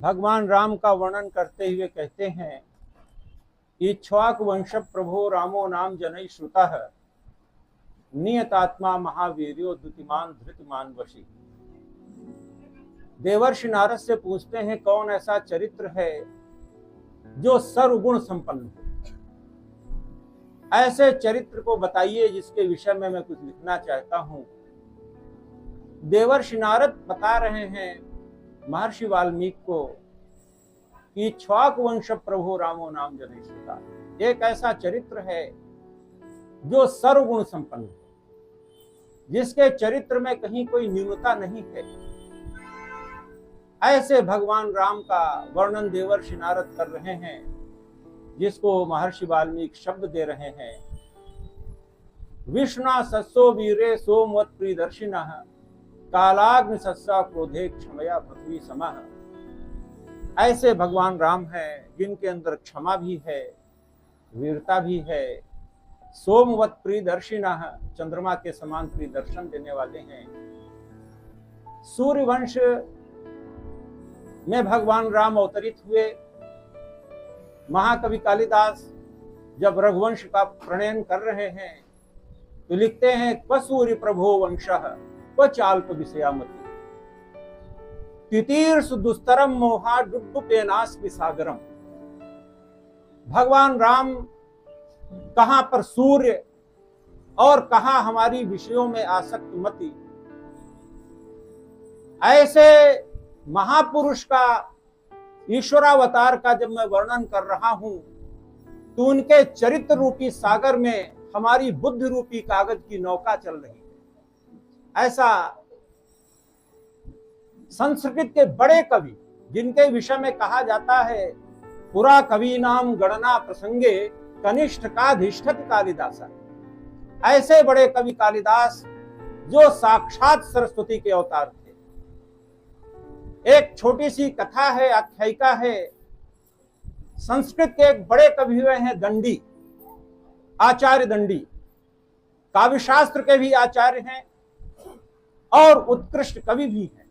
भगवान राम का वर्णन करते हुए कहते हैं, इक्ष्वाकु वंश प्रभो रामो नाम जनैः श्रुतः नियतात्मा महावीर्यो द्युतिमान धृतिमान वशी। देवर्षि नारद से पूछते हैं, कौन ऐसा चरित्र है जो सर्वगुण संपन्न हो? ऐसे चरित्र को बताइए जिसके विषय में मैं कुछ लिखना चाहता हूं। देवर्षि नारद बता रहे हैं महर्षि वाल्मीकि को कि इक्ष्वाकु वंश प्रभो रामो नाम जनैः श्रुतः, एक ऐसा चरित्र है जो सर्वगुण संपन्न है, जिसके चरित्र में कहीं कोई न्यूनता नहीं है। ऐसे भगवान राम का वर्णन देवर्षि नारद कर रहे हैं, जिसको महर्षि वाल्मीकि शब्द दे रहे हैं। विष्णु सत्सो वीरे सोमवत् प्रियदर्शिनः कालाग्नि सत्सा क्रोधे क्षमया पृथ्वी समः। ऐसे भगवान राम हैं जिनके अंदर क्षमा भी है, वीरता भी है। सोमवत् प्रियदर्शिनः, चंद्रमा के समान प्रिय दर्शन देने वाले हैं। सूर्यवंश में भगवान राम अवतरित हुए। महाकवि कालिदास जब रघुवंश का प्रणयन कर रहे हैं तो लिखते हैं, क्व सूर्य प्रभो वंशः क्व चाल्प विषयामति तितीर्ष दुस्तरम मोहा डुड्डुपेनास्मि सागरम। भगवान राम कहां पर सूर्य और कहां हमारी विषयों में आसक्त मति। ऐसे महापुरुष का ईश्वरावतार का जब मैं वर्णन कर रहा हूं तो उनके चरित्र रूपी सागर में हमारी बुद्धि रूपी कागज की नौका चल रही है। ऐसा संस्कृत के बड़े कवि, जिनके विषय में कहा जाता है, पुरा कवि नाम गणना प्रसंगे कनिष्ठ काधिष्ठति कालिदास। ऐसे बड़े कवि कालिदास जो साक्षात सरस्वती के अवतार थे। एक छोटी सी कथा है, आख्यायिका है। संस्कृत के एक बड़े कवि हुए हैं दंडी, आचार्य दंडी। काव्य शास्त्र के भी आचार्य हैं और उत्कृष्ट कवि भी हैं।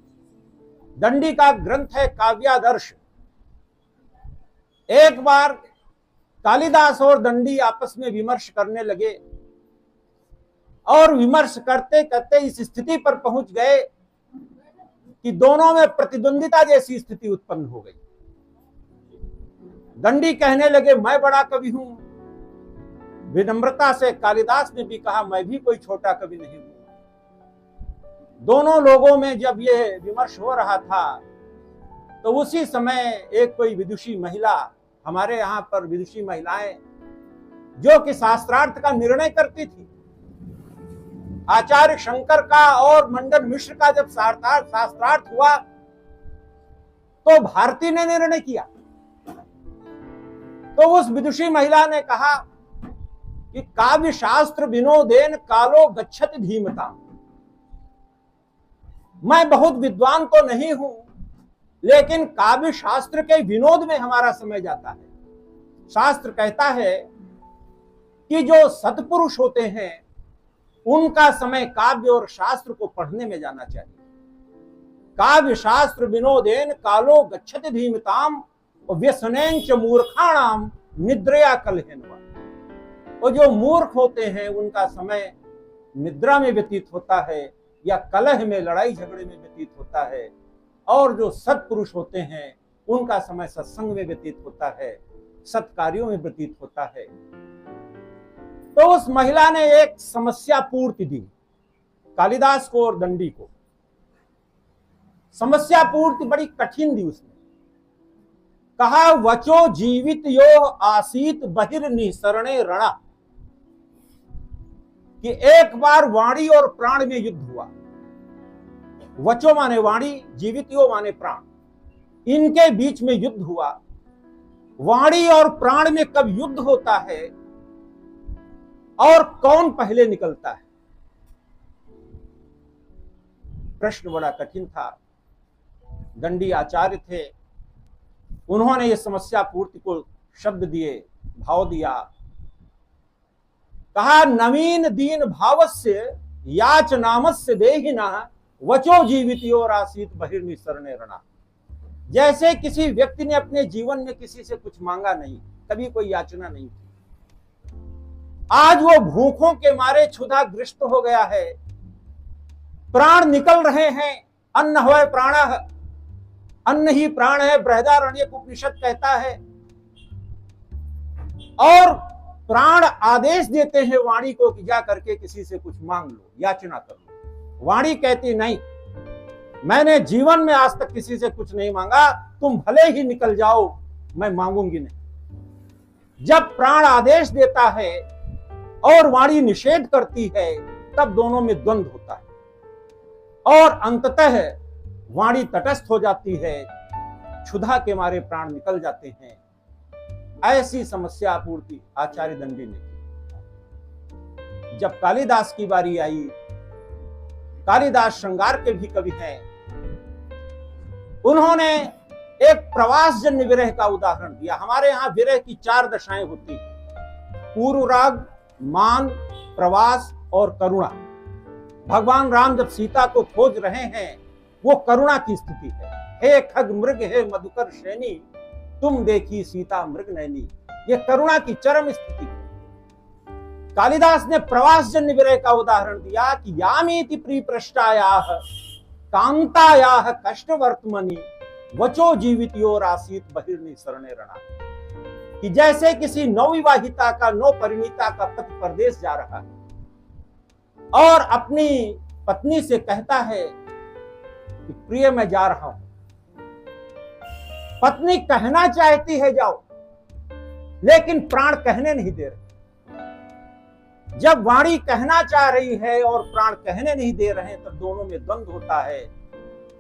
दंडी का ग्रंथ है काव्यादर्श। एक बार कालिदास और दंडी आपस में विमर्श करने लगे और विमर्श करते करते इस स्थिति पर पहुंच गए कि दोनों में प्रतिद्वंदिता जैसी स्थिति उत्पन्न हो गई। दंडी कहने लगे, मैं बड़ा कवि हूं। विनम्रता से कालिदास ने भी कहा, मैं भी कोई छोटा कवि नहीं हूं। दोनों लोगों में जब यह विमर्श हो रहा था तो उसी समय एक कोई विदुषी महिला, हमारे यहाँ पर विदुषी महिलाएं जो कि शास्त्रार्थ का निर्णय करती थी, आचार्य शंकर का और मंडन मिश्र का जब शास्त्रार्थ हुआ तो भारती ने निर्णय किया। तो उस विदुषी महिला ने कहा कि काव्य शास्त्र विनोदेन कालो गच्छति धीमता। मैं बहुत विद्वान तो नहीं हूं, लेकिन काव्य शास्त्र के विनोद में हमारा समय जाता है। शास्त्र कहता है कि जो सत्पुरुष होते हैं उनका समय काव्य और शास्त्र को पढ़ने में जाना चाहिए। काव्य शास्त्र विनोदेन कालो गच्छति धीमताम व्यसनेन च मूर्खाणाम निद्रया कलहेनवा। और जो मूर्ख होते हैं उनका समय निद्रा में व्यतीत होता है या कलह में, लड़ाई झगड़े में व्यतीत होता है। और जो सत्पुरुष होते हैं उनका समय सत्संग में व्यतीत होता है, सत्कार्यों में व्यतीत होता है। तो उस महिला ने एक समस्या पूर्ति दी कालिदास को और दंडी को। समस्या पूर्ति बड़ी कठिन दी उसने। कहा, वचो जीवित यो आसीत बहिर्निसरणे रणा। कि एक बार वाणी और प्राण में युद्ध हुआ। वचो माने वाणी, जीवितो माने प्राण, इनके बीच में युद्ध हुआ। वाणी और प्राण में कब युद्ध होता है और कौन पहले निकलता है? प्रश्न बड़ा कठिन था। दंडी आचार्य थे, उन्होंने ये समस्या पूर्ति को शब्द दिए, भाव दिया। कहा, नवीन दीन भावस्य याचनामस्य देहिनः वचो जीवितो रासीत बहिर्निसरणे रणा। जैसे किसी व्यक्ति ने अपने जीवन में किसी से कुछ मांगा नहीं, कभी कोई याचना नहीं की। आज वो भूखों के मारे क्षुधाग्रस्त हो गया है, प्राण निकल रहे हैं। अन्न होय प्राणः, अन्न ही प्राण है, बृहदारण्यक उपनिषद कहता है। और प्राण आदेश देते हैं वाणी को कि जा करके किसी से कुछ मांग लो, याचना कर लो। वाणी कहती नहीं, मैंने जीवन में आज तक किसी से कुछ नहीं मांगा, तुम भले ही निकल जाओ, मैं मांगूंगी नहीं। जब प्राण आदेश देता है और वाणी निषेध करती है, तब दोनों में द्वंद्व होता है और अंततः वाणी तटस्थ हो जाती है, क्षुधा के मारे प्राण निकल जाते हैं। ऐसी समस्या पूर्ति आचार्य दंडी ने की। जब कालिदास की बारी आई, कालिदास श्रृंगार के भी कवि हैं, उन्होंने एक प्रवासजन्य विरह का उदाहरण दिया। हमारे यहां विरह की 4 दशाएं होती हैं: पूर्व राग, मान, प्रवास और करुणा। भगवान राम जब सीता को खोज रहे हैं, वो करुणा की स्थिति है। हे खग मृग हे मधुकर श्रेणी, तुम देखी सीता मृग नैनी। ये करुणा की चरम स्थिति है। कालिदास ने प्रवासजन्य विरह का उदाहरण दिया कि यामीति प्रियपृष्टायाः कांतायाः कष्ट वर्तमनि वचो जीवितयोर आसीत बहिर्नि शरणे रणा। कि जैसे किसी नवविवाहिता का, नवपरिणीता का पति परदेश जा रहा है और अपनी पत्नी से कहता है कि प्रिय मैं जा रहा हूं। पत्नी कहना चाहती है जाओ, लेकिन प्राण कहने नहीं दे रहे। जब वाणी कहना चाह रही है और प्राण कहने नहीं दे रहे, तब दोनों में द्वंद्व होता है।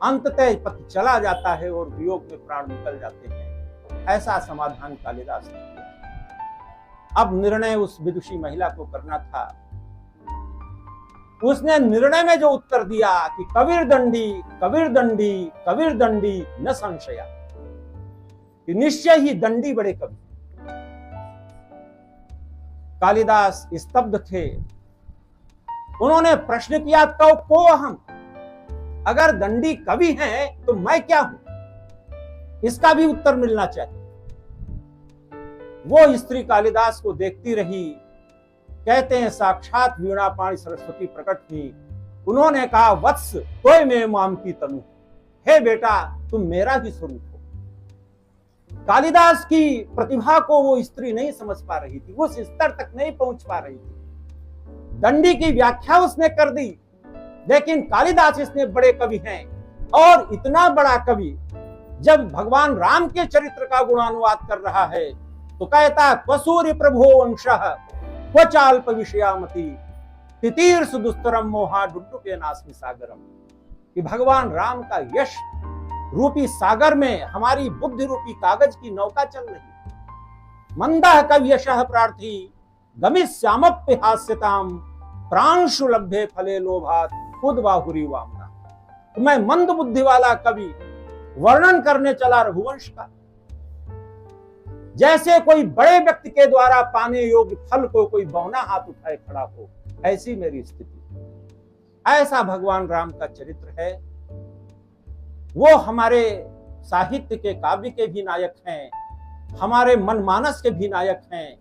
अंततः पति चला जाता है और वियोग में प्राण निकल जाते हैं। ऐसा समाधान कालिदास ने किया। अब निर्णय उस विदुषी महिला को करना था। उसने निर्णय में जो उत्तर दिया कि कबीर दंडी कबीर दंडी कबीर दंडी न संशया, कि निश्चय ही दंडी बड़े कवि। कालिदास स्तब्ध थे। उन्होंने प्रश्न किया, तो को हम, अगर दंडी कवि हैं तो मैं क्या हूं? इसका भी उत्तर मिलना चाहिए। वो स्त्री कालिदास को देखती रही। कहते हैं साक्षात वीणापाणी सरस्वती प्रकट हुई। उन्होंने कहा, वत्स तोय में माम की तनु, हे बेटा तुम मेरा ही स्वरूप हो। कालिदास की प्रतिभा को वो स्त्री नहीं समझ पा रही थी, उस स्तर तक नहीं पहुंच पा रही थी। दंडी की व्याख्या उसने कर दी, लेकिन कालिदास इतने बड़े कवि हैं। और इतना बड़ा कवि जब भगवान राम के चरित्र का गुणानुवाद कर रहा है, तो कहता, क्वसूर्य प्रभो वंशः क्वचाल्प विषयामति तितीर सुदुस्तरम मोहा डुड्डुके नास्मि सागरम। कि भगवान राम का यश रूपी सागर में हमारी बुद्धि रूपी कागज की नौका चल रही। मंदः कव्यशः प्रार्थी गमिष्यामप्य हास्यताम प्रांशु लभ्ये फले लोभात उद्बाहुरी वामना। तो मैं मंद बुद्धि वाला कवि वर्णन करने चला रघुवंश का। जैसे कोई बड़े व्यक्ति के द्वारा पाने योग्य फल को कोई बौना हाथ उठाए खड़ा हो, ऐसी मेरी स्थिति। ऐसा भगवान राम का चरित्र है। वो हमारे साहित्य के, काव्य के भी नायक हैं, हमारे मनमानस के भी नायक हैं।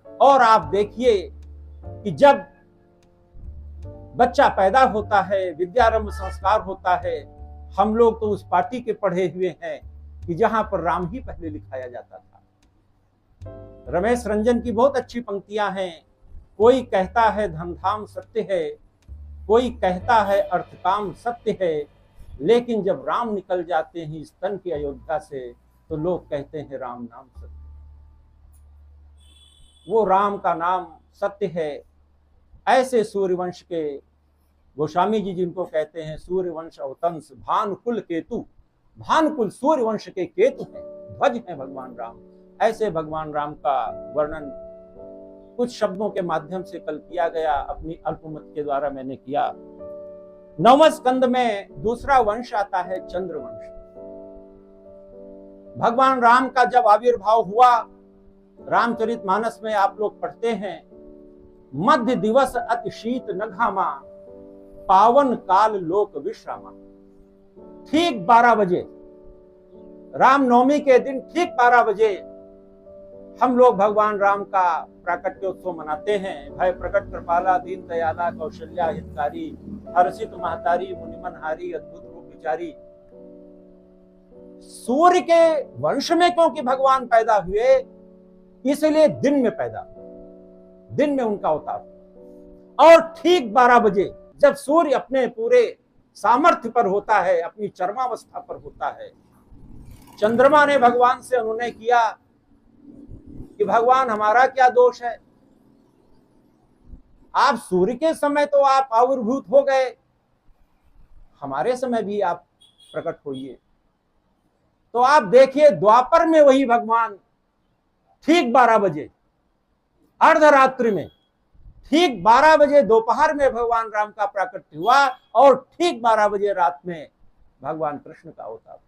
और आप देखिए कि जब बच्चा पैदा होता है, विद्यारंभ संस्कार होता है, हम लोग तो उस पार्टी के पढ़े हुए हैं कि जहां पर राम ही पहले लिखाया जाता था। रमेश रंजन की बहुत अच्छी पंक्तियां हैं। कोई कहता है धमधाम सत्य है, कोई कहता है अर्थकाम सत्य है, लेकिन जब राम निकल जाते हैं स्तन की अयोध्या से, तो लोग कहते हैं राम नाम सत्य। वो राम का नाम सत्य है। ऐसे सूर्यवंश के गोस्वामी जी, जिनको कहते हैं सूर्यवंश अवतंस भानुकुल केतु, भानुकुल सूर्यवंश के केतु हैं, ध्वज हैं भगवान राम। ऐसे भगवान राम का वर्णन कुछ शब्दों के माध्यम से कल किया गया, अपनी अल्पमत के द्वारा मैंने किया। 9वें स्कंद में दूसरा वंश आता है चंद्रवंश। भगवान राम का जब आविर्भाव हुआ, रामचरितमानस में आप लोग पढ़ते हैं, मध्य दिवस अति शीत न घामा पावन काल लोक विश्रामा। ठीक 12 बजे रामनवमी के दिन ठीक 12 बजे हम लोग भगवान राम का प्राकट्योत्सव मनाते हैं। भय प्रकट कृपाला दीन दयाला कौशल्या हितकारी हर्षित महतारी मुनिमनहारी अद्भुत रूप विचारी। सूर्य के वंश में क्योंकि भगवान पैदा हुए, इसलिए दिन में उनका अवतार। और ठीक 12 बजे जब सूर्य अपने पूरे सामर्थ्य पर होता है, अपनी चरमावस्था पर होता है, चंद्रमा ने भगवान से अनुनय किया कि भगवान हमारा क्या दोष है, आप सूर्य के समय तो आप आविर्भूत हो गए, हमारे समय भी आप प्रकट होइए। तो आप देखिए द्वापर में वही भगवान ठीक 12 बजे अर्धरात्रि में, ठीक 12 बजे दोपहर में भगवान राम का प्राकट्य हुआ और ठीक 12 बजे रात में भगवान कृष्ण का अवतार।